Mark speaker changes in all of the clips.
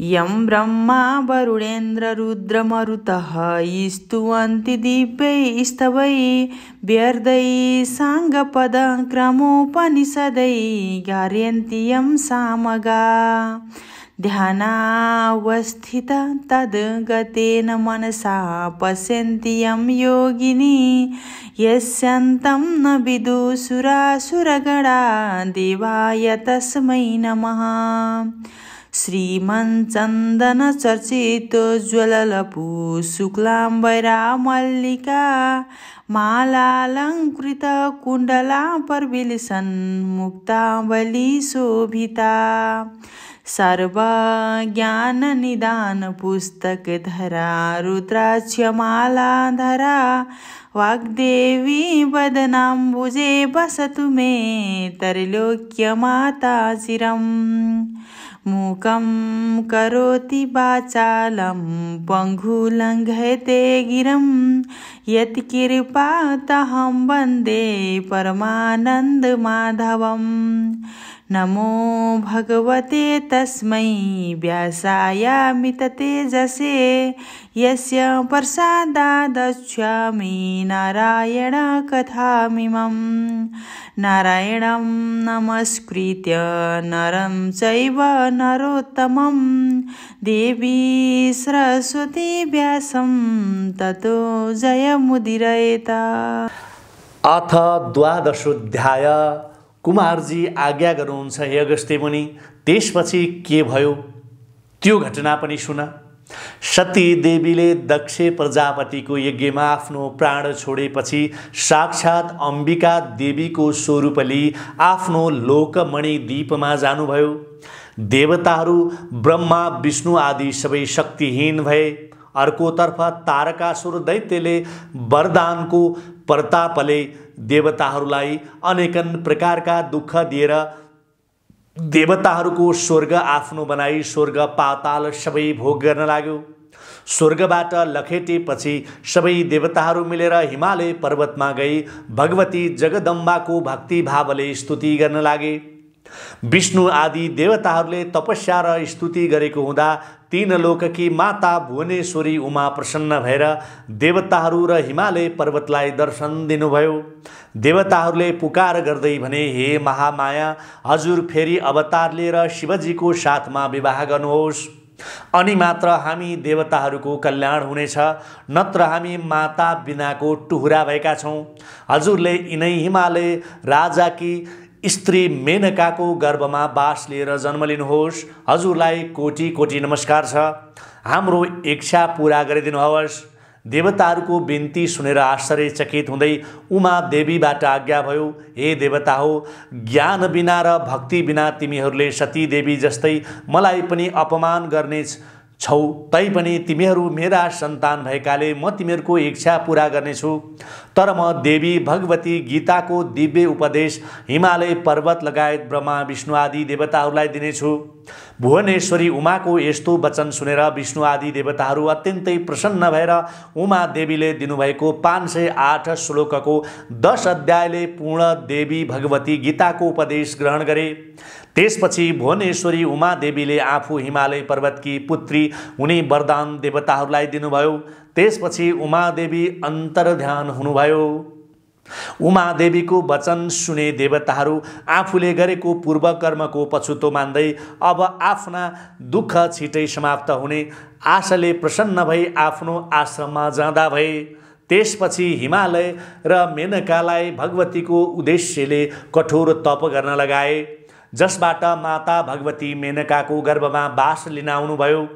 Speaker 1: यं ब्रह्मा वरुणेन्द्र रुद्रमरुतः स्तुवन्ति दिव्यैस्तवैः व्यर्दैः साङ्गपदक्रमोपनिषदैः गारयन्ति यं सामगा ध्यानावस्थित तद्गतेन मनसा पश्यन्ति यं योगिनी यस्यान्तं न विदुषुरासुरगणा देवाय तस्मै नमः। श्रीमच्चन्दनचर्चितोज्ज्वललपु शुक्लाम्बरा मल्लिका मालालङ्कृतकुण्डला परविलसन् मुक्तावली शोभिता सर्वज्ञाननिदानपुस्तकधरा रुद्राक्षमालाधरा वाग्देवी वदनाम्बुजे वसतु मे त्रैलोक्यमाता चिरम्। मूकं करोति वाचालं पङ्गुलङ्घयते गिरं यत्कृपातहं वन्दे परमानन्दमाधवम्। नमो भगवते तस्मै व्यासायामिततेजसे यस्य प्रसादादच्छामि नारायणकथामिमम्। नारायणं नमस्कृत्य नरं चैव नरोत्तमं देवी सरस्वती व्यासं ततो जयमुदीरयेत्।
Speaker 2: अथ द्वादशोऽध्याय। कुमारजी आज्ञा गर्नुहुन्छ हे अगस्त्य मुनि। त्यसपछि के भयो त्यो घटना पनि सुन। सती देवीले दक्ष प्रजापतिको यज्ञमा आफ्नो प्राण छोडेपछि साक्षात अम्बिका देवीको स्वरूप लिई आफ्नो लोकमणि दीपमा जानुभयो। देवताहरू ब्रह्मा विष्णु आदि सबै शक्तिहीन भए। अर्कोतर्फ तारकासुर दैत्यले वरदानको प्रतापले देवताहरूलाई अनेकन प्रकारका दुःख दिएर देवताहरूको स्वर्ग आफ्नो बनाई स्वर्ग पाताल सबै भोग गर्न लाग्यो। स्वर्गबाट लखेटेपछि सबै देवताहरू मिलेर हिमालय पर्वतमा गई भगवती जगदम्बाको भक्तिभावले स्तुति गर्न लागे। विष्णु आदि देवताहरूले तपस्या र स्तुति गरेको हुँदा तीन लोककी माता भुवनेश्वरी उमा प्रसन्न भएर देवताहरू र हिमालय पर्वतलाई दर्शन दिनुभयो। देवताहरूले पुकार गर्दै भने, हे महामाया, हजुर फेरि अवतार लिएर शिवजीको साथमा विवाह गर्नुहोस्, अनि मात्र हामी देवताहरूको कल्याण हुनेछ, नत्र हामी माता बिनाको टुहुरा भएका छौँ। हजुरले यिनै हिमालय राजाकी स्त्री मेनकाको गर्भमा बास लिएर जन्म लिनुहोस्। हजुरलाई कोटि कोटि नमस्कार छ, हाम्रो इच्छा पूरा गरिदिनुहोस्। देवताहरूको बिन्ती सुनेर आश्चर्यचकित हुँदै उमा देवीबाट आज्ञा भयो, हे देवता हो, ज्ञान बिना र भक्ति बिना तिमीहरूले सती देवी जस्तै मलाई पनि अपमान गर्ने छौ। तैपनि तिमीहरू मेरा सन्तान भएकाले म तिमीहरूको इच्छा पूरा गर्नेछु। तर म देवी भगवती गीताको दिव्य उपदेश हिमालय पर्वत लगायत ब्रह्मा विष्णु आदि देवताहरूलाई दिनेछु। भुवनेश्वरी उमाको यस्तो वचन सुनेर विष्णु आदि देवताहरू अत्यन्तै प्रसन्न भएर उमा देवीले दिनुभएको 508 श्लोकको 10 अध्यायले पूर्ण देवी भगवती गीताको उपदेश ग्रहण गरे। त्यसपछि भुवनेश्वरी उमा देवीले आफू हिमालय पर्वतकी पुत्री हुने वरदान देवताहरूलाई दिनुभयो। त्यसपछि उमा देवी अन्तर्ध्यान हुनुभयो। उमा देवीको वचन सुने देवताहरू आफूले गरेको पूर्व कर्मको पछुतो मान्दै अब आफ्ना दुःख छिटै समाप्त हुने आशाले प्रसन्न भई आफ्नो आश्रममा जाँदा भए। त्यसपछि हिमालय र मेनकालाई भगवतीको उद्देश्यले कठोर तप गर्न लगाए, जसबाट माता भगवती मेनकाको गर्भमा बास लिन आउनुभयो।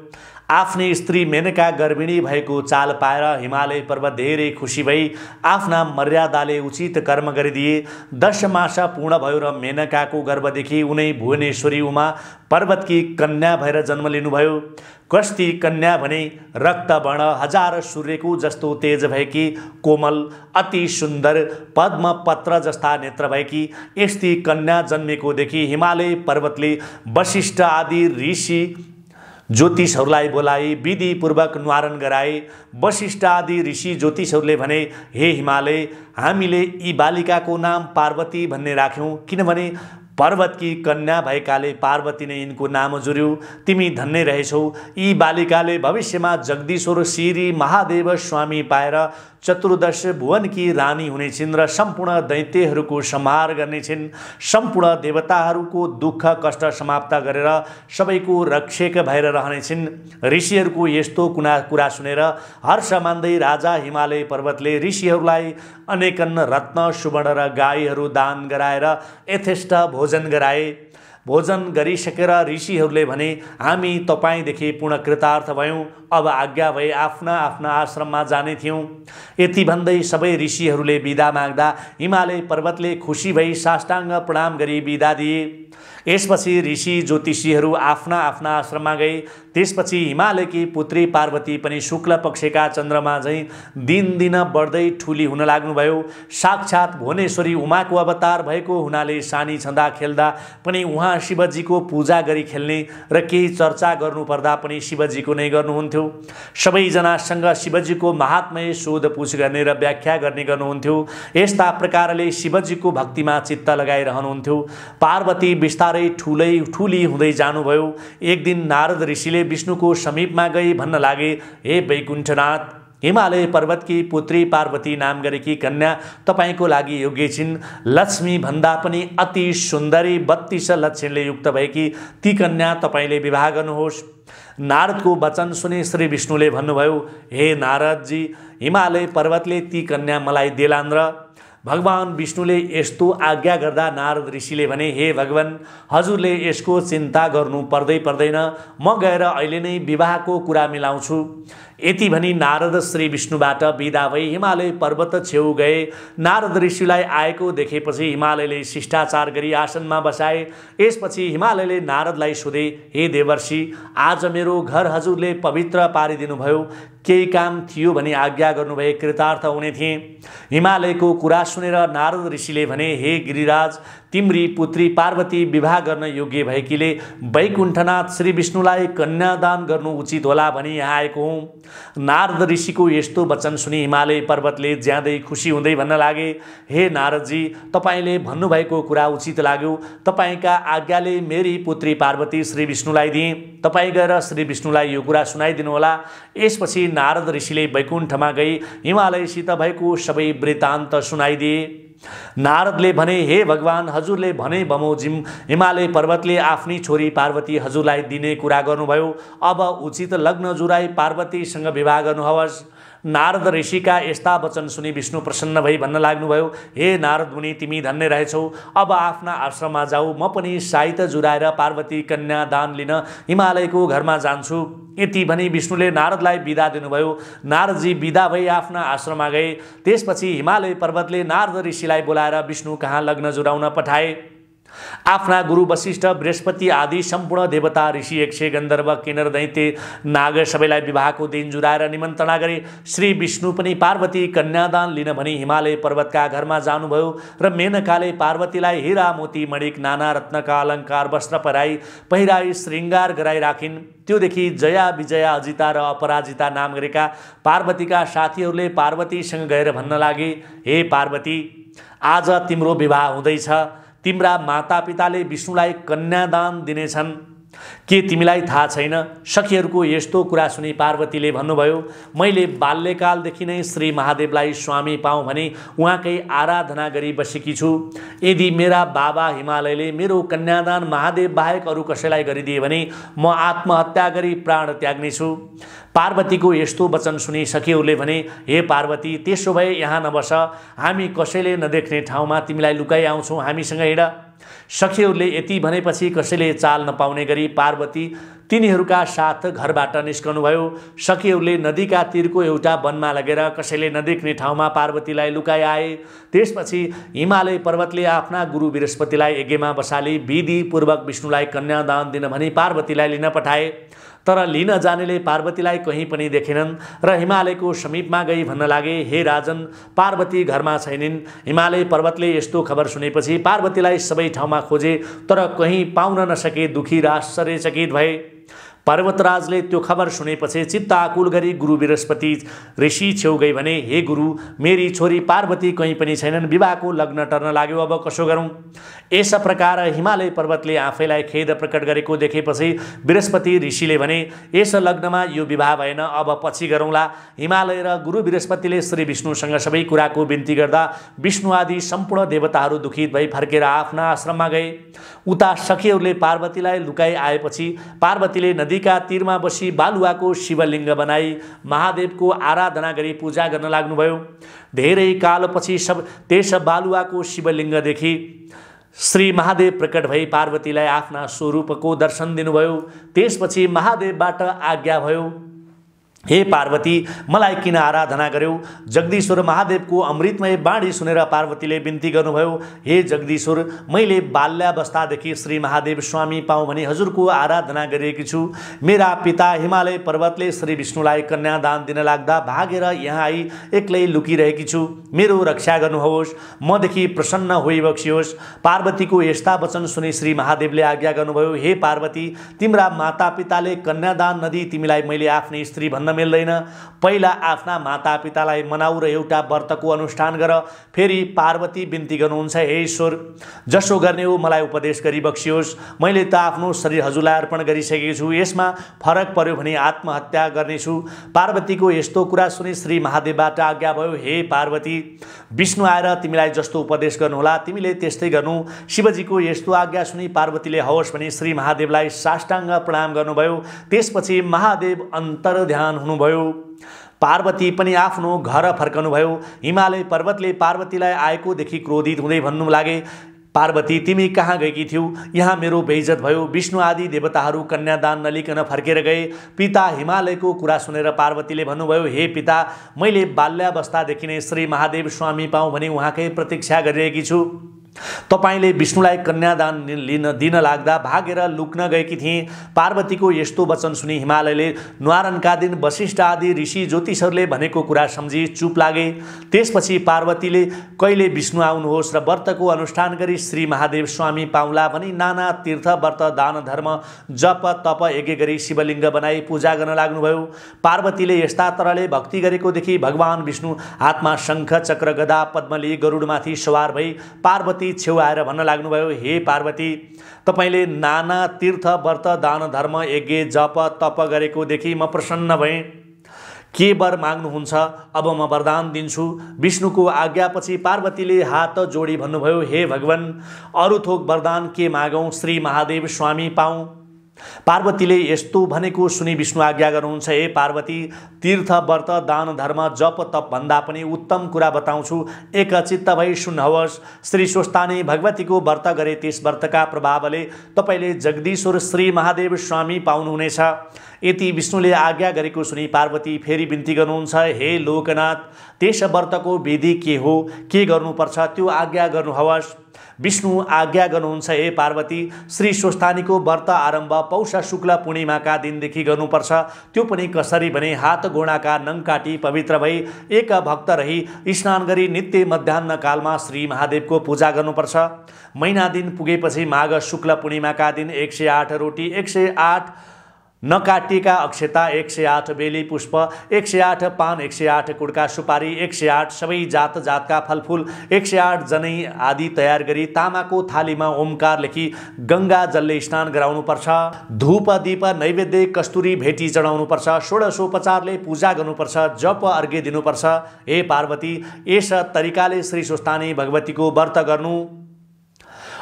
Speaker 2: आफ्नी स्त्री मेनका गर्भिणी भएको चाल पाएर हिमालय पर्वत धेरै खुसी भई आफ्ना मर्यादाले उचित कर्म गरिदिए। 10 मास पूर्ण भयो र मेनकाको गर्भदेखि उनै भुवनेश्वरी उमा पर्वतकी कन्या भएर जन्म लिनुभयो। कस्ती कन्या भने रक्तवर्ण 1000 सूर्यको जस्तो तेज भएकी, कोमल, अति सुन्दर, पद्म पत्र जस्ता नेत्र भएकी यस्ती कन्या जन्मेको देखि हिमालय पर्वतले वशिष्ठ आदि ऋषि ज्योतिषहरूलाई बोलाई विधिपूर्वक न्वारण गराए। वशिष्ठ आदि ऋषि ज्योतिषहरूले भने, हे हिमालय, हामीले यी बालिकाको नाम पार्वती भन्ने राख्यौँ, किनभने पर्वतकी कन्या भएकाले पार्वती नै यिनको नाम जुर्यो। तिमी धन्य रहेछौ। यी बालिकाले भविष्यमा जगदीश्वर श्री महादेव स्वामी पाएर चतुर्दश भुवनकी रानी हुनेछिन् र सम्पूर्ण दैत्यहरूको संहार गर्नेछिन्। सम्पूर्ण देवताहरूको दुःख कष्ट समाप्त गरेर सबैको रक्षक भएर रहनेछिन्। ऋषिहरूको यस्तो कुरा सुनेर हर्ष मान्दै राजा हिमालय पर्वतले ऋषिहरूलाई अनेकन रत्न सुवर्ण र गाईहरू दान गराएर यथेष्ट भोजन गराए। भोजन गरिसकेर ऋषिहरूले भने, हामी तपाईँदेखि पूर्ण कृतार्थ भयौँ, अब आज्ञा भए आफ्ना आफ्ना आश्रममा जाने थियौँ। यति भन्दै सबै ऋषिहरूले बिदा माग्दा हिमालय पर्वतले खुसी भई साष्टाङ्ग प्रणाम गरी बिदा दिए। यसपछि ऋषि ज्योतिषीहरू आफ्ना आफ्ना आश्रममा गए। त्यसपछि हिमालयकी पुत्री पार्वती पनि शुक्ल पक्षका चन्द्रमा झैँ दिनदिन बढ्दै ठुली हुन लाग्नुभयो। साक्षात् भुवनेश्वरी उमाको अवतार भएको हुनाले सानी छँदा खेल्दा पनि उहाँ शिवजीको पूजा गरी खेल्ने र केही चर्चा गर्नुपर्दा पनि शिवजीको नै गर्नुहुन्थ्यो। सबैजनासँग शिवजीको महात्म्य सोधपुछ गर्ने र व्याख्या गर्ने गर्नुहुन्थ्यो। यस्ता प्रकारले शिवजीको भक्तिमा चित्त लगाइरहनुहुन्थ्यो। पार्वती बिस्तारै ठुली हुँदै जानुभयो। एक दिन नारद ऋषिले विष्णुको समीपमा गई भन्न लागे, हे वैकुण्ठनाथ, हिमालय पर्वतकी पुत्री पार्वती नाम गरेकी कन्या तपाईँको लागि योग्य छिन्। लक्ष्मी भन्दा पनि अति सुन्दरी 32 लक्षणले युक्त भएकी ती कन्या तपाईँले विवाह गर्नुहोस्। नारदको वचन सुने श्री विष्णुले भन्नुभयो, हे नारदजी, हिमालय पर्वतले ती कन्या मलाई देलान् र भगवान विष्णुले यस्तो आज्ञा गर्दा नारद ऋषिले भने, हे भगवान, हजुरले यसको चिन्ता गर्नु पर्दैन, म गएर अहिले नै विवाहको कुरा मिलाउँछु। यति भनी नारद श्री विष्णुबाट बिदा भई हिमालय पर्वत छेउ गए। नारद ऋषिलाई आएको देखेपछि हिमालयले शिष्टाचार गरी आसनमा बसाए। यसपछि हिमालयले नारदलाई सोधे, हे देवर्षि, आज मेरो घर हजुरले पवित्र पारिदिनुभयो। केही काम थियो भने आज्ञा गर्नुभए कृतार्थ हुने थिए। हिमालयको कुरा सुनेर नारद ऋषिले भने, हे गिरिराज, तिम्री पुत्री पार्वती विवाह गर्न योग्य भएकीले वैकुण्ठनाथ श्री विष्णुलाई कन्यादान गर्नु उचित होला भनी यहाँ आएको हुँ। नारद ऋषिको यस्तो वचन सुनि हिमालय पर्वतले ज्यादै खुसी हुँदै भन्न लागे, हे नारदजी, तपाईँले भन्नुभएको कुरा उचित लाग्यो। तपाईँका आज्ञाले मेरी पुत्री पार्वती श्री विष्णुलाई दिएँ। तपाईँ गएर श्री विष्णुलाई यो कुरा सुनाइदिनुहोला। यसपछि नारद ऋषिले वैकुण्ठमा गई हिमालयसित भएको सबै वृत्तान्त सुनाइदिए। नारदले भने, हे भगवान, हजुरले भने बमोजिम हिमालय पर्वतले आफ्नी छोरी पार्वती हजुरलाई दिने कुरा गर्नुभयो। अब उचित लग्न जुराई पार्वतीसँग विवाह गर्नुहोस्। नारद ऋषिका यस्ता वचन सुनि विष्णु प्रसन्न भई भन्न लाग्नुभयो, हे नारद मुनि, तिमी धन्य रहेछौ। अब आफ्ना आश्रममा जाऊ, म पनि साइत जुराएर पार्वती कन्या दान लिन हिमालयको घरमा जान्छु। यति भनी विष्णुले नारदलाई बिदा दिनुभयो। नारदजी बिदा भई आफ्ना आश्रममा गए। त्यसपछि हिमालय पर्वतले नारद ऋषिलाई बोलाएर विष्णु कहाँ लग्न जुराउन पठाए। आफ्ना गुरु वशिष्ठ, बृहस्पति आदि सम्पूर्ण देवता, ऋषि, यक्ष, गन्धर्व, किन्नर, दैत्य, नाग सबैलाई विवाहको दिन जुराएर निमन्त्रणा गरे। श्री विष्णु पनि पार्वती कन्यादान लिन भनी हिमालय पर्वतका घरमा जानुभयो र मेनकाले पार्वतीलाई हीरा मोती मणिक नाना रत्नका अलङ्कार वस्त्र पहिराई श्रृङ्गार गराई राखिन्। त्योदेखि जया, विजया, अजिता र अपराजिता नाम गरेका पार्वतीका साथीहरूले पार्वतीसँग गएर भन्न लागे, हे पार्वती, आज तिम्रो विवाह हुँदैछ। तिम्रा मातापिताले विष्णुलाई कन्यादान दिनेछन्। के तिमीलाई थाहा छैन? सखीहरूको यस्तो कुरा सुनि पार्वतीले भन्नुभयो, मैले बाल्यकालदेखि नै श्री महादेवलाई स्वामी पाऊँ भने उहाँकै आराधना गरी बसेकी छु। यदि मेरा बाबा हिमालयले मेरो कन्यादान महादेव बाहेक अरू कसैलाई गरिदिए भने म आत्महत्या गरी प्राण त्याग्नेछु। पार्वतीको यस्तो वचन सुनि सखीहरूले भने, हे पार्वती, त्यसो भए यहाँ नबस, हामी कसैले नदेख्ने ठाउँमा तिमीलाई लुकाइ आउँछौँ, हामीसँग हिँड। सखीहरूले यति भनेपछि कसैले चाल नपाउने गरी पार्वती तिनीहरूका साथ घरबाट निस्कनुभयो। सखीहरूले नदीका तीरको एउटा वनमा लगेर कसैले नदेख्ने ठाउँमा पार्वतीलाई लुकाइ आए। त्यसपछि हिमालय पर्वतले आफ्ना गुरु बृहस्पतिलाई यज्ञमा बसाली विधिपूर्वक विष्णुलाई कन्यादान दिन भनी पार्वतीलाई लिन पठाए। तर लिन जानेले पार्वतीलाई कहीँ पनि देखेनन् र हिमालयको समीपमा गई भन्न लागे, हे राजन, पार्वती घरमा छैनिन्। हिमालय पर्वतले यस्तो खबर सुनेपछि पार्वतीलाई सबै ठाउँमा खोजे तर कहीँ पाउन नसके। दुखी र आश्चर्यचकित भए। पर्वतराजले त्यो खबर सुनेपछि चित्त आकुल गरी गुरु बृहस्पति ऋषि छेउ गई भने, हे गुरु, मेरी छोरी पार्वती कहीँ पनि छैनन्, विवाहको लग्न टर्न लाग्यो, अब कसो गरौँ? यस प्रकार हिमालय पर्वतले आफैलाई खेद प्रकट गरेको देखेपछि बृहस्पति ऋषिले भने, यस लग्नमा यो विवाह भएन, अब पछि गरौँला। हिमालय र गुरु बृहस्पतिले श्री विष्णुसँग सबै कुराको बिन्ती गर्दा विष्णु आदि सम्पूर्ण देवताहरू दुखित भई फर्केर आफ्ना आश्रममा गए। उता सखीहरूले पार्वतीलाई लुकाई आएपछि पार्वतीले नदीका तीरमा बसी बालुवाको शिवलिङ्ग बनाई महादेवको आराधना गरी पूजा गर्न लाग्नुभयो। धेरै कालपछि त्यस बालुवाको शिवलिङ्गदेखि श्री महादेव प्रकट भई पार्वतीलाई आफ्ना स्वरूपको दर्शन दिनुभयो। त्यसपछि महादेवबाट आज्ञा भयो, हे पार्वती, मलाई किन आराधना गर्यौ? जगदीश्वर महादेवको अमृतमय बाणी सुनेर पार्वतीले बिन्ती गर्नुभयो, हे जगदीश्वर, मैले बाल्यावस्थादेखि श्री महादेव स्वामी पाऊँ भनी हजुरको आराधना गरेकी छु। मेरा पिता हिमालय पर्वतले श्री विष्णुलाई कन्यादान दिन लाग्दा भागेर यहाँ आई एक्लै लुकिरहेकी छु। मेरो रक्षा गर्नुहोस्, मदेखि प्रसन्न होइबक्सियोस्। पार्वतीको यस्ता वचन सुनि श्री महादेवले आज्ञा गर्नुभयो, हे पार्वती, तिम्रा मातापिताले कन्यादान नदिई तिमीलाई मैले आफ्नै स्त्री भन्न मिल्दैन। पहिला आफ्ना मातापितालाई मनाऊ र एउटा व्रतको अनुष्ठान गर। फेरि पार्वती बिन्ती गर्नुहुन्छ, हे ईश्वर, जसो गर्ने हो मलाई उपदेश गरी बक्सियोस्। मैले त आफ्नो शरीर हजुरलाई अर्पण गरिसकेको छु, यसमा फरक पर्यो भने आत्महत्या गर्नेछु। पार्वतीको यस्तो कुरा सुनि श्री महादेवबाट आज्ञा भयो, हे पार्वती, विष्णु आएर तिमीलाई जस्तो उपदेश गर्नुहोला तिमीले त्यस्तै गर्नु। शिवजीको यस्तो आज्ञा सुनि पार्वतीले हवस् भनी श्री महादेवलाई साष्टाङ्ग प्रणाम गर्नुभयो। त्यसपछि महादेव अन्तर्ध्यान हुनुभयो। पार्वती पनि आफ्नो घर फर्कनुभयो। हिमालय पर्वतले पार्वतीलाई आएको देखि क्रोधित हुँदै भन्नु लागे, पार्वती, तिमी कहाँ गएकी थियौ? यहाँ मेरो बेइज्जत भयो। विष्णु आदि देवताहरू कन्यादान नलिकन फर्केर गए। पिता हिमालयको कुरा सुनेर पार्वतीले भन्नुभयो, हे पिता, मैले बाल्यावस्थादेखि नै श्री महादेव स्वामी पाऊँ भनी उहाँकै प्रतीक्षा गरिरहेकी छु। तपाईले विष्णुलाई कन्यादान दिन लाग्दा भागेर लुक्न गएकी थिए। पार्वतीको यस्तो वचन सुनि हिमालयले न्वारनका दिन वशिष्ठ आदि ऋषि ज्योतिषहरूले भनेको कुरा सम्झी चुप लागे। त्यसपछि पार्वतीले कहिले विष्णु आउनुहोस् र व्रतको अनुष्ठान गरी श्री महादेव स्वामी पाउला भनी नाना तीर्थ व्रत दान धर्म जप तप यज्ञ गरी शिवलिङ्ग बनाई पूजा गर्न लाग्नुभयो। पार्वतीले यस्ता तरले भक्ति गरेको देखि भगवान विष्णु हातमा शङ्ख चक्र गदा पद्मली गरुडमाथि सवार भई पार्वती छेउ आएर भन्न लाग्नुभयो, हे पार्वती, तपाईले नाना तीर्थ व्रत दान धर्म यज्ञ जप तप गरेको देखि म प्रसन्न भएँ। के वर माग्नुहुन्छ? अब म वरदान दिन्छु। विष्णुको आज्ञापछि पार्वतीले हात जोडी भन्नुभयो, हे भगवान, अरू थोक वरदान के मागौँ? श्री महादेव स्वामी पाऊँ। पार्वतीले यस्तो भनेको सुनि विष्णु आज्ञा गर्नुहुन्छ, हे पार्वती, तीर्थ व्रत दान धर्म जप तप भन्दा पनि उत्तम कुरा बताउँछु, एकचित्त भई सुन्नुहोस्। श्री स्वस्थानी भगवतीको व्रत गरे त्यस व्रतका प्रभावले तपाईले जगदीश्वर श्री महादेव स्वामी पाउनुहुनेछ। यति विष्णुले आज्ञा गरेको सुनि पार्वती फेरि बिन्ती गर्नुहुन्छ, हे लोकनाथ, त्यस व्रतको विधि के हो, के गर्नुपर्छ त्यो आज्ञा गर्नुहोस्। विष्णु आज्ञा गर्नुहुन्छ, हे पार्वती, श्री स्वस्थानीको व्रत आरम्भ पौष शुक्ल पूर्णिमाका दिनदेखि गर्नुपर्छ। त्यो पनि कसरी भने हात गोडाका नङ काटी पवित्र भई एक भक्त रही स्नान गरी नित्य मध्याह्न कालमा श्री महादेवको पूजा गर्नुपर्छ। महिना दिन पुगेपछि माघ शुक्ल पूर्णिमाका दिन 108 रोटी, 108 नकाटिएका अक्षता, 108 बेली पुष्प, 108 पान, 108 कुडका सुपारी, 108 सबै जात जातका फलफुल, 108 जनै आदि तयार गरी तामाको थालीमा ओमकार लेखी गंगा जलले स्नान गराउनुपर्छ। धूप दीप नैवेद्य कस्तुरी भेटी चढाउनुपर्छ। षोडशोपचारले पूजा गर्नुपर्छ। जप अर्घ्य दिनुपर्छ। हे पार्वती, यस तरिकाले श्री स्वस्थानी भगवतीको व्रत गर्नु।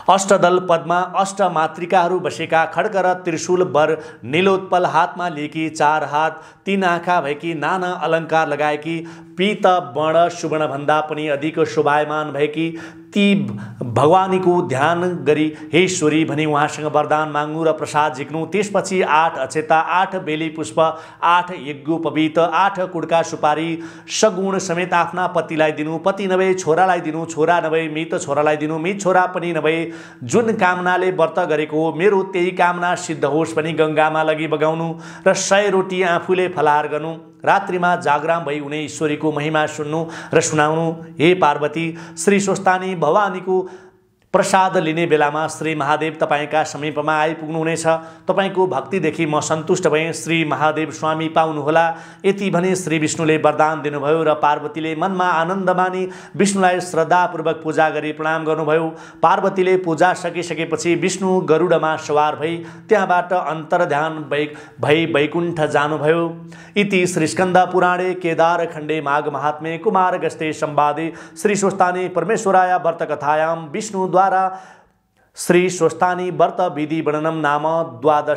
Speaker 2: अष्टदल पद्मा अष्ट मातृकाहरू बसेका खड्ग र त्रिशूल वर नीलोत्पल हातमा लिएकी 4 हात 3 आँखा भएकी नाना अलङ्कार लगाएकी पीत वर्ण सुवर्ण भन्दा पनि अधिक शोभायमान भएकी ती भगवानीको ध्यान गरी हे ईश्वरी भनी उहाँसँग वरदान माग्नु र प्रसाद झिक्नु। त्यसपछि 8 अक्षता, 8 बेली पुष्प, 8 यज्ञोपवीत, 8 कुडका सुपारी सगुण समेत आफ्ना पतिलाई दिनु। पति नभए छोरालाई दिनु। छोरा नभए मृत छोरालाई दिनु। मृत छोरा पनि नभए जुन कामनाले व्रत गरेको हो मेरो त्यही कामना सिद्ध होस् भनी गंगामा लगी बगाउनु र 100 रोटी आफूले फलाहार गर्नु। रात्रिमा जागराम भई उनी ईश्वरीको महिमा सुन्नु र सुनाउनु। हे पार्वती, श्री स्वस्थानी भवानीको प्रसाद लिने बेलामा श्री महादेव तपाईँका समीपमा आइपुग्नुहुनेछ। तपाईँको भक्तिदेखि म सन्तुष्ट भएँ, श्री महादेव स्वामी पाउनुहोला। यति भने श्री विष्णुले वरदान दिनुभयो र पार्वतीले मनमा आनन्द मानी विष्णुलाई श्रद्धापूर्वक पूजा गरी प्रणाम गर्नुभयो। पार्वतीले पूजा सकिसकेपछि विष्णु गरुडमा सवार भई त्यहाँबाट अन्तर्ध्यान भई वैकुण्ठ जानुभयो। इति श्री स्कन्द पुराणे केदार खण्डे माघ महात्म्ये कुमारगस्ते संवादे श्री स्वस्थानी परमेश्वराय व्रत कथायां विष्णु द्वारा श्री स्वस्थानी व्रत विधि वर्णनम नाम 12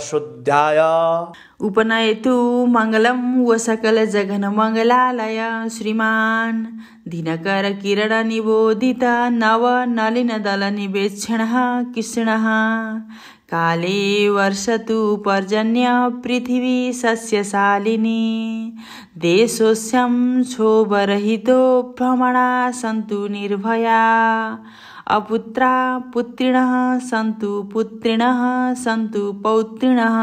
Speaker 1: उपनयतु मंगलम व सकल जगन मंगलालय श्रीमान दिनकर किरण निबोधित नव नलिन दल निवेक्षण कृष्ण काले वर्षतु पर्जन्य पृथिवी सस्यशालिनी देशोस्यं क्षोभरहितो भ्रमणा सन्तु निर्भया अपुत्रा पुत्रिणः सन्तु पुत्रिणः सन्तु पौत्रिणः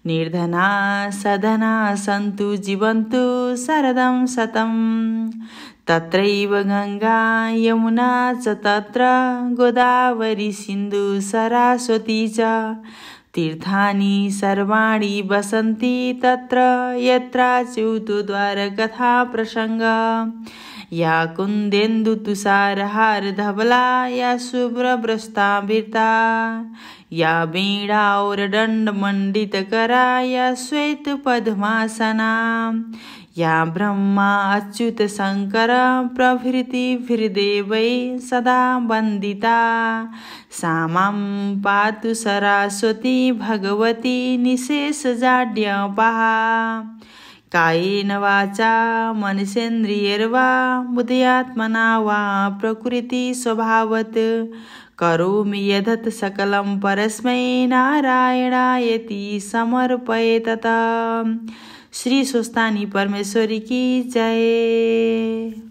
Speaker 1: निर्धना सधना सन्तु जीवन्तु शरदं शतं तत्रैव गंगा यमुना च तत्र गोदावरी सिन्धु सरस्वती च तीर्थानि सर्वाणि वसन्ति तत्र यत्र च्युतद्वार कथा प्रसंग या कुन्देन्दु तुषारहार धवला या शुभ्रभ्रष्टावृता या वीणा और दंड मंडित करा या श्वेत पद्मासना या ब्रह्मा अच्युत शंकर प्रभृति हृदेवै सदा वंदिता सामां पातु सरस्वती भगवती निशेष जाड्यपहा कायेन वाचा मनसेन्द्रियैर्वा बुद्ध्यात्मना वा प्रकृति स्वभावत करोमि यदत सकलं परस्मै नारायणायति समर्पयेत। श्री स्वस्थानी परमेश्वरी की जय।